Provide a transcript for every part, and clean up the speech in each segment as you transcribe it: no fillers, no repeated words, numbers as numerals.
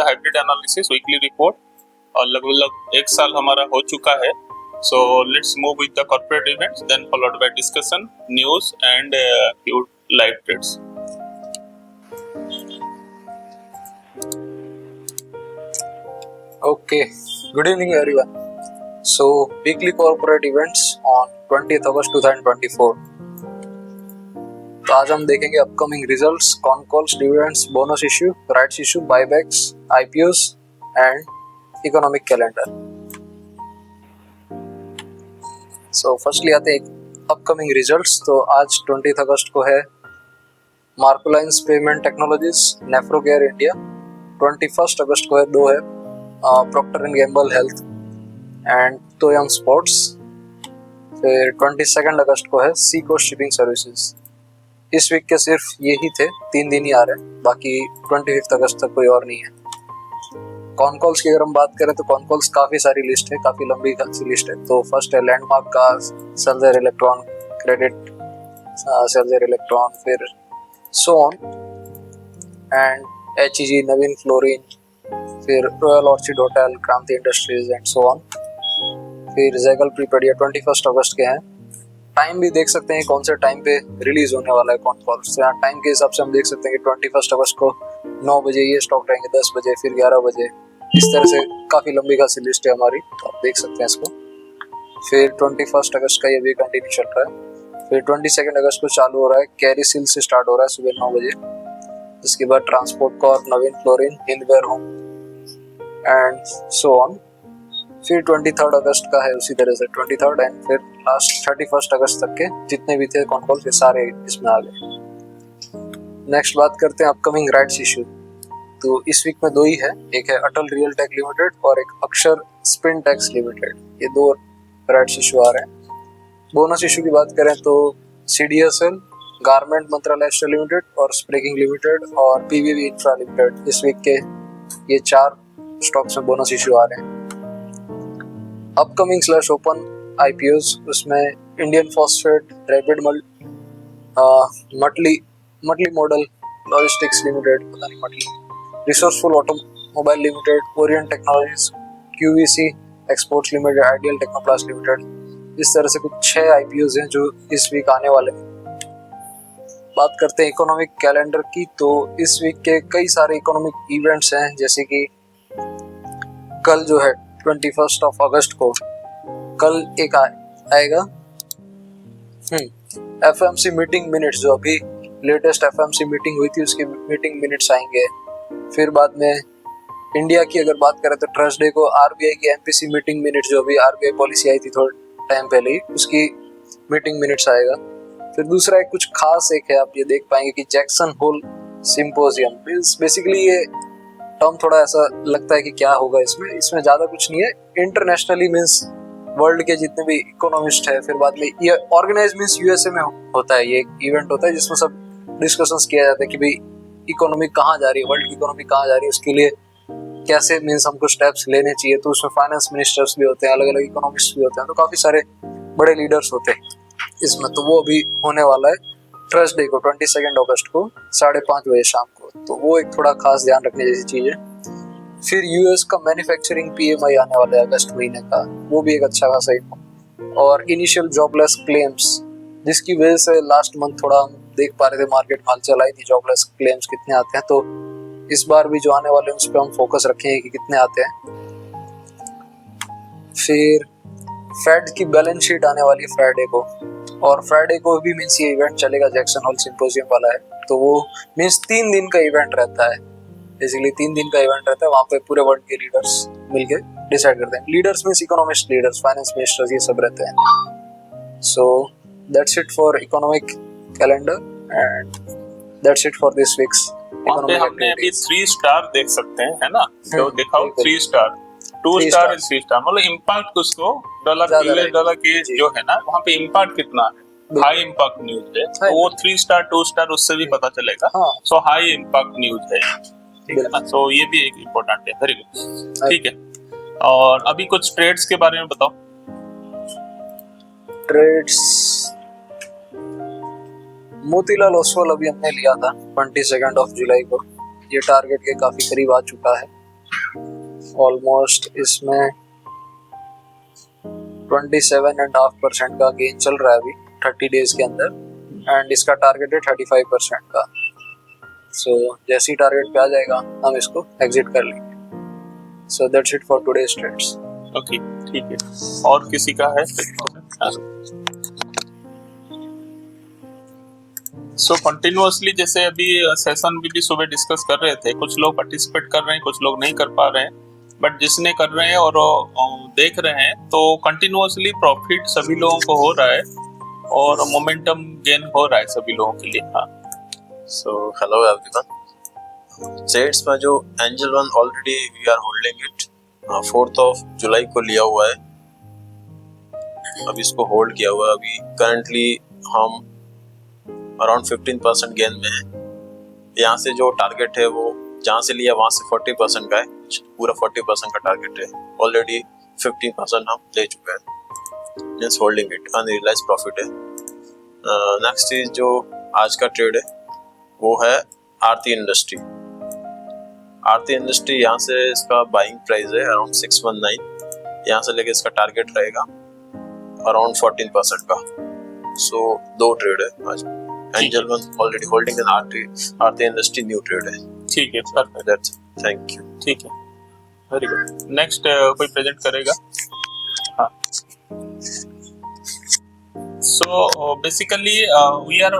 The hybrid analysis weekly report और लगभग एक साल हमारा हो चुका है. So let's move with the corporate events, then followed by discussion, news, and few live trades. Okay, good evening everyone. So weekly corporate events on 20th August 2024. तो आज हम देखेंगे upcoming results, con calls, dividends, bonus issue, rights issue, buybacks, IPOs and economic calendar. So firstly आते हैं upcoming results. तो आज 20 अगस्त को है Markolines payment technologies, Nephrocare India. 21 अगस्त को है दो है Procter and Gamble health and Toyam sports. फिर 22 अगस्त को है सी कोस्ट शिपिंग सर्विसेज. इस वीक के सिर्फ यही थे, 3 दिन ही आ रहे हैं, बाकी 25 अगस्त तक कोई और नहीं है. कॉन कॉल्स की अगर हम बात करें तो कॉन कॉल्स काफ़ी सारी लिस्ट है, काफ़ी लंबी सी लिस्ट है. तो फर्स्ट है लैंडमार्क का सेल्जर इलेक्ट्रॉन, क्रेडिट सेल्जर इलेक्ट्रॉन, फिर so on and HEG, Navin fluorine, फिर royal orchid hotel, Kranti industries and so on. फिर जैगल प्रीपेडिया 21 अगस्त के हैं. टाइम भी देख सकते हैं कौन से टाइम पे रिलीज होने वाला है कॉन कॉल्स. यहाँ टाइम के हिसाब से हम देख सकते हैं कि 21 अगस्त को 9 बजे ये स्टॉक रहेंगे, 10 बजे, फिर 11 बजे. इस तरह से काफ़ी लंबी खासी लिस्ट है हमारी, तो आप देख सकते हैं इसको. फिर 21 अगस्त का ये भी कंटिन्यू चल रहा है. फिर 22 अगस्त को चालू हो रहा है, कैरी सिल से स्टार्ट हो रहा है सुबह 9 बजे. इसके बाद transport Corp, Naveen fluorine, Hindware home and so on. फिर 23 अगस्त का है उसी तरह से 23 एंड फिर लास्ट 31 अगस्त तक के जितने भी थे कॉन कॉल के सारे इसमें आ गए. नेक्स्ट बात करते हैं अपकमिंग राइट्स इशू. तो इस वीक में दो ही है, एक है अटल रियल टेक लिमिटेड और एक अक्षर स्पिन टेक्स लिमिटेड. ये दो राइट्स इशू आ रहे हैं. बोनस इशू की बात करें तो CDSL, गारमेंट मंत्रालय लिमिटेड और स्प्रेकिंग लिमिटेड और PVV इंफ्रा लिमिटेड. इस वीक के ये 4 स्टॉक्स में बोनस इशू आ रहे हैं. अपकमिंग स्लैश ओपन IPOs, उसमें इंडियन फॉस्फेट, रैपिड मटली मॉडल लॉजिस्टिक्स लिमिटेड, पता नहीं मटली, resourceful automobile limited, orient technologies, QVC exports limited, ideal technoplast limited. इस तरह से कुछ 6 IPOs हैं जो इस वीक आने वाले हैं. बात करते हैं इकोनॉमिक कैलेंडर की. तो इस वीक के कई सारे इकोनॉमिक इवेंट्स हैं, जैसे कि कल जो है 21 अगस्त को कल एक आएगा FMC मीटिंग मिनट्स. जो अभी लेटेस्ट FMC मीटिंग हुई थी उसकी मीटिंग मिनट्स आएंगे. फिर बाद में इंडिया की अगर बात करें तो थर्सडे को RBI की MPC मीटिंग मिनट्स, जो अभी RBI पॉलिसी आई थी थोड़ा टाइम पहले ही, उसकी मीटिंग मिनट्स आएगा. फिर दूसरा एक कुछ खास एक है, आप ये देख पाएंगे कि जैक्सन होल सिंपोजियम. बेसिकली ये टर्म थोड़ा ऐसा लगता है कि क्या होगा इसमें ज़्यादा कुछ नहीं है. इंटरनेशनली मीन्स वर्ल्ड के जितने भी इकोनॉमिस्ट है, फिर बाद में ये ऑर्गेनाइज मीन्स USA में होता है. ये एक इवेंट होता है जिसमें सब डिस्कशंस किया जाता है कि भाई इकोनॉमी कहाँ जा रही है, वर्ल्ड की इकोनॉमी कहाँ जा रही है, उसके लिए कैसे मीन्स हमको स्टेप्स लेने चाहिए. तो उसमें फाइनेंस मिनिस्टर्स भी होते हैं, अलग अलग इकोनॉमिस्ट भी होते हैं, तो काफ़ी सारे बड़े लीडर्स होते हैं इसमें. तो वो अभी होने वाला है थर्सडे को 22 अगस्त को 5:30 बजे शाम को. तो वो एक थोड़ा खास ध्यान रखने जैसी चीज़ है. फिर US का मैन्युफैक्चरिंग PMI आने वाला है अगस्त महीने का, वो भी एक अच्छा खासा ही. और इनिशियल जॉबलेस क्लेम्स, जिसकी वजह से लास्ट मंथ थोड़ा हम देख पा रहे थे मार्केट में हलचल आई थी, जॉबलेस क्लेम्स कितने आते हैं. तो इस बार भी जो आने वाले हैं उस पर हम फोकस रखेंगे कि कितने आते हैं. फिर फेड की बैलेंस शीट आने वाली है फ्राइडे को, और फ्राइडे को भी मीन्स ये इवेंट चलेगा, जैक्सन होल सिंपोजियम वाला है. तो वो मीन्स 3 दिन का इवेंट रहता है. बेसिकली 3 दिन का इवेंट रहता है. वहाँ पे पूरे वर्ल्ड के लीडर्स मिलके डिसाइड करते हैं. Leaders means economist leaders, finance ministers, ये सब रहते हैं. सो that's it for economic calendar and that's it for this weeks economic. हमने अभी 3 स्टार देख सकते हैं, है ना. तो दिखाओ 3 स्टार, 2 स्टार एंड 3 स्टार. मतलब इम्पैक्ट उसको $US की जो है ना, वहाँ पे इम्पैक्ट कितना है, हाई इम्पैक्ट न्यूज है. तो वो 3 स्टार 2 स्टार उससे भी पता चलेगा. सो हाई इम्पैक्ट न्यूज है, ठीक है ना. सो ये भी एक इम्पोर्टेंट है. वेरी गुड, ठीक है. और अभी कुछ ट्रेड्स के बारे में बताओ. ट्रेड्स मोतीलाल ओसवाल अभी हमने लिया था 22 जुलाई को. ये टारगेट के काफी करीब आ चुका है. ऑलमोस्ट इसमें 27.5% का गेन चल रहा है अभी 30 डेज के अंदर, एंड इसका टारगेट है 35% का। सो जैसे ही टारगेट पे आ जाएगा हम इसको एग्जिट कर लेंगे। So that's it for today's trades. Okay, ठीक है। और किसी का है? सो कंटिन्यूअसली जैसे अभी सेशन भी सुबह डिस्कस कर रहे थे, कुछ लोग पार्टिसिपेट कर रहे हैं, कुछ लोग नहीं कर पा रहे हैं, बट जिसने कर रहे हैं और देख रहे हैं तो कंटिन्यूअसली प्रॉफिट सभी लोगों को हो रहा है और मोमेंटम गेन हो रहा है सभी लोगों के लिए। हाँ, सो हेलो एवरीवन। ट्रेड्स में जो angel one already we are holding it 4 जुलाई को लिया हुआ है, अभी इसको होल्ड किया हुआ है। अभी करंटली हम अराउंड 15% गेन में है। यहाँ से जो टारगेट है वो जहाँ से लिया वहाँ से 40% का है, पूरा 40% का टारगेट है। ऑलरेडी 15% हम ले चुके हैं, means holding it, unrealised profit है। नेक्स्ट चीज जो आज का ट्रेड है वो है आरती इंडस्ट्री। आरती इंडस्ट्री यहाँ से इसका बाइंग प्राइस है अराउंड 619, यहाँ से लेके इसका टारगेट रहेगा अराउंड 14% का। सो 2 ट्रेड है आज। Angel one already holding N आरती इंडस्ट्री न्यू ट्रेड है। ठीक है, परफेक्ट, दैट्स थैंक यू। ठीक है, वेरी गुड। नेक्स्ट कोई प्रेजेंट करेगा? हाँ, so basically we are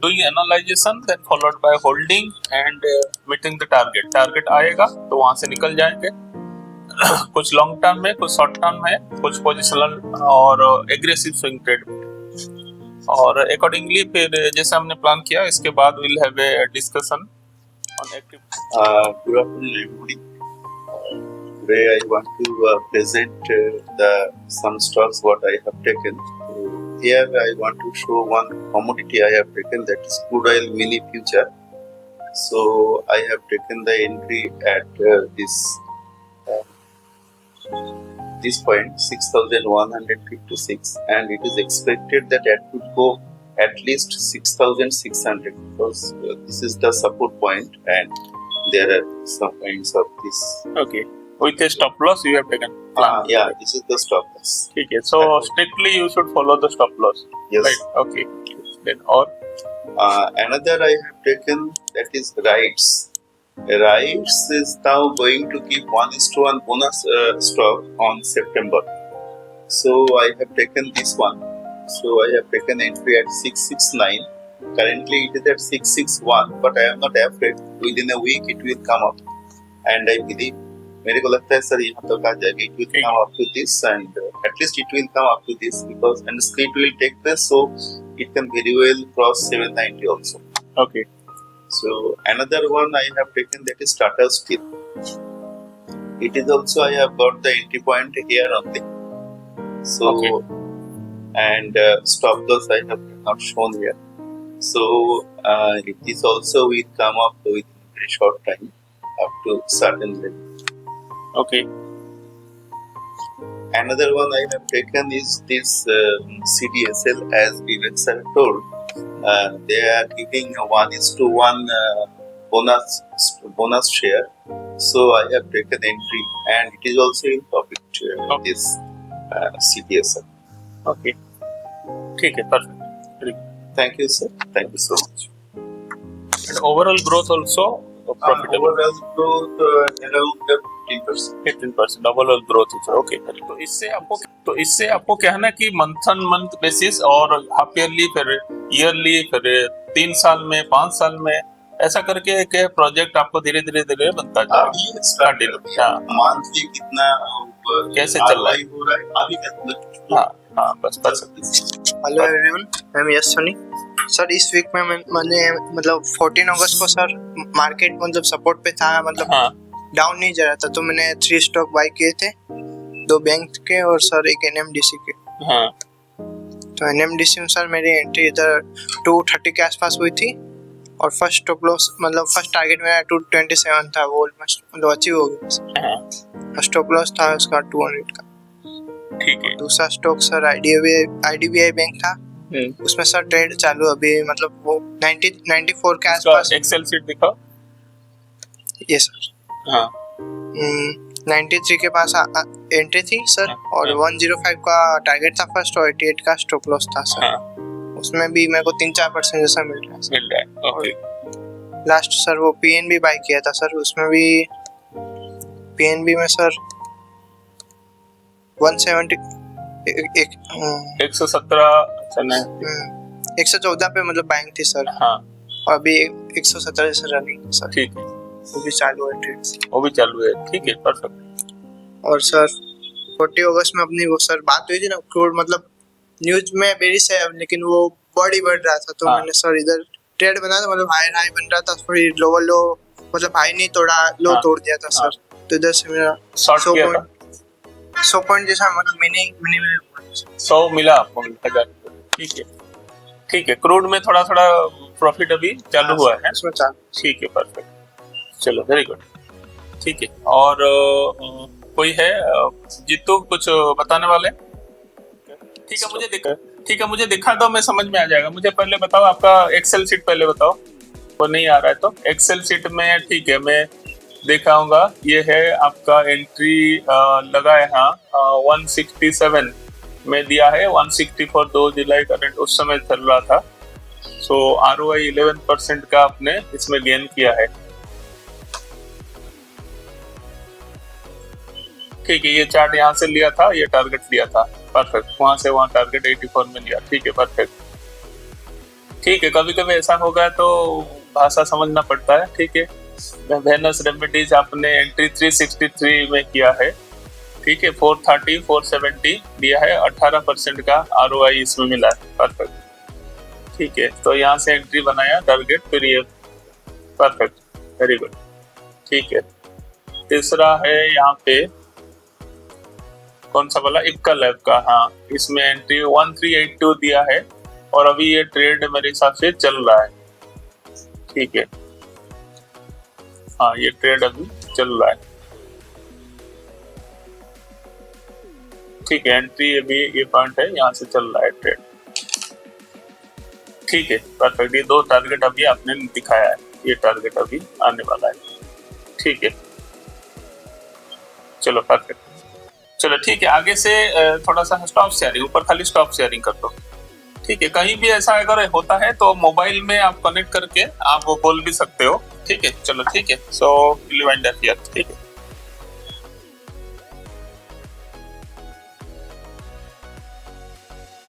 doing analyzation then followed by holding and meeting the target आएगा तो वहां से निकल जाएंगे। कुछ लॉन्ग टर्म में, कुछ शॉर्ट टर्म है, कुछ पोजिशनल और एग्रेसिव स्विंग ट्रेड में, और अकॉर्डिंगली फिर जैसे हमने प्लान किया इसके बाद will have a discussion on active. Good afternoon, everybody. Today I want to present some stocks what I have taken. Here I want to show one commodity I have taken, that is crude oil mini future. So I have taken the entry at this point 6,156, and it is expected that it would go at least 6,600 because this is the support point and there are some points of this. Okay, with a stop loss you have taken plan. Yeah, this is the stop loss. ठीक है, so strictly you should follow the stop loss. Yes. Right. Okay. Then or another I have taken, that is RITES. RITES is now going to give 1:1 bonus stock on September. So I have taken this one. So I have taken entry at 669. Currently it is at 661, but I am not afraid. Within a week it will come up, and I believe, मेरे को लगता है sir यहाँ तक आ जाएगा, it will come up to this, and at least it will come up to this because and split will take place, so it can very well cross 790 also. okay. So another one I have taken, that is Tata Steel. It is also I have got the entry point here only. So Okay. and stop loss I have not shown here. So it is also will come up with very short time up to certain level. Okay. Another one I have taken is this CDSL, as Vivek sir told. They are giving a 1:1 bonus share. So I have taken entry, and it is also in profit. This CDSL. Okay. ठीक है, perfect. Thank you, sir. Thank you so much. And overall growth also profitable. Overall growth around 15%. 15% overall growth is okay. तो इससे आपको क्या है ना कि month basis और हाफ ईयरली, फिर ईयरली, फिर 3 साल में, 5 साल में, ऐसा करके एक प्रोजेक्ट आपको धीरे धीरे बनता जाएगा। मंथली कितना कैसे चल रहा है? हो रहा है अभी का? हाँ, बस। Hello everyone, I am Yash Soni. Sir इस वीक में मैंने मतलब 14 अगस्त को सर मार्केट मतलब सपोर्ट पे था, मतलब डाउन नहीं जा रहा था, तो मैंने 3 स्टॉक बाय किए थे, 2 बैंक के और सर एक एनएमडीसी के। हाँ। तो एनएमडीसी में सर मेरी एंट्री इधर 230 के आसपास हुई थी, और फर्स्ट स्टॉप लॉस मतलब फर्स्ट टारगेट मेरा 227 था, वो ऑलमोस्ट मतलब अचीव हो गया। फर्स्ट स्टॉप लॉस था उसका 200 का। ठीक है। दूसरा स्टॉक सर आईडीबीआई बैंक था, उसमें सर ट्रेड चालू अभी मतलब वो 94 के आसपास। एक्सेल शीट दिखाओ। ये सर। हाँ। 93 के पास एंट्री थी सर, और 105 का टारगेट था फर्स्ट, और 88 का स्टॉप लॉस था सर। हाँ, उसमें भी मेरे को 3-4% जैसा मिल रहा है सर। मिल रहा है। ओके, लास्ट सर वो पीएनबी बाय किया था सर, उसमें भी पीएनबी में सर 170 117 चलना है। 114 पे मतलब बाइंग थी सर, हाँ और अभी 117 जैसा रनिंग सर, ठीक है, वो भी चालू है ट्रेड। वो भी चालू है, ठीक है, परफेक्ट। और सर 40 अगस्त में अपनी वो सर बात हुई थी ना, क्रूड मतलब न्यूज में बेरिश है, लेकिन वो बॉडी बढ़ रहा था, तो हाँ। मैंने सर इधर ट्रेड बना था, मतलब हाई हाई बन रहा था, थोड़ी लोअर लो, मतलब हाई नहीं तोड़ा, लो हाँ। तोड़ दिया था हाँ। सर, तो इधर से मेरा शॉर्ट किया था, 100 पॉइंट जैसा मतलब मिनी 100 मिला आपको, 1000। ठीक है, ठीक है। क्रूड में थोड़ा थोड़ा प्रॉफिट अभी चालू हुआ है, उसमें चालू। ठीक है, परफेक्ट, चलो वेरी गुड, ठीक है। और कोई है जीतू कुछ बताने वाले? ठीक है, मुझे दिखा दो, मैं समझ में आ जाएगा। मुझे पहले बताओ आपका एक्सेल शीट पहले बताओ, वो नहीं आ रहा है तो एक्सेल शीट में, ठीक है, मैं दिखाऊंगा। ये है आपका एंट्री लगा है, हाँ 167 में दिया है, 164 2 जुलाई करंट उस समय चल रहा था। सो ROI 11% का आपने इसमें गेन किया है, ठीक है। ये चार्ट यहाँ से लिया था, ये टारगेट लिया था, परफेक्ट, वहां से वहां टारगेट 84 में लिया, ठीक है, परफेक्ट, ठीक है। कभी कभी ऐसा होगा तो भाषा समझना पड़ता है, ठीक है। वेनस रेमेडीज आपने एंट्री 363 में किया है, ठीक है, 430 470 दिया है, 18% का ROI इसमें मिला है, परफेक्ट, ठीक है। तो यहाँ से एंट्री बनाया, टारगेट, फिर ये, परफेक्ट, वेरी गुड, ठीक है। तीसरा है यहाँ पे कौन सा वाला, इक्का लैब का, हाँ, इसमें एंट्री 1382 दिया है, और अभी ये ट्रेड मेरे हिसाब से चल रहा है, ठीक है, हाँ, ये ट्रेड अभी चल रहा है, ठीक है। एंट्री अभी ये पॉइंट है, यहाँ से चल रहा है ट्रेड, ठीक है, परफेक्ट। ये 2 टारगेट अभी आपने दिखाया है, ये टारगेट अभी आने वाला है, ठीक है, चलो परफेक्ट, चलो ठीक है। आगे से थोड़ा सा स्टॉप शेयरिंग, ऊपर खाली स्टॉप शेयरिंग कर दो, ठीक है। कहीं भी ऐसा अगर होता है तो मोबाइल में आप कनेक्ट करके आप वो बोल भी सकते हो, ठीक है, चलो ठीक है। सो रिमाइंडर किया, ठीक है।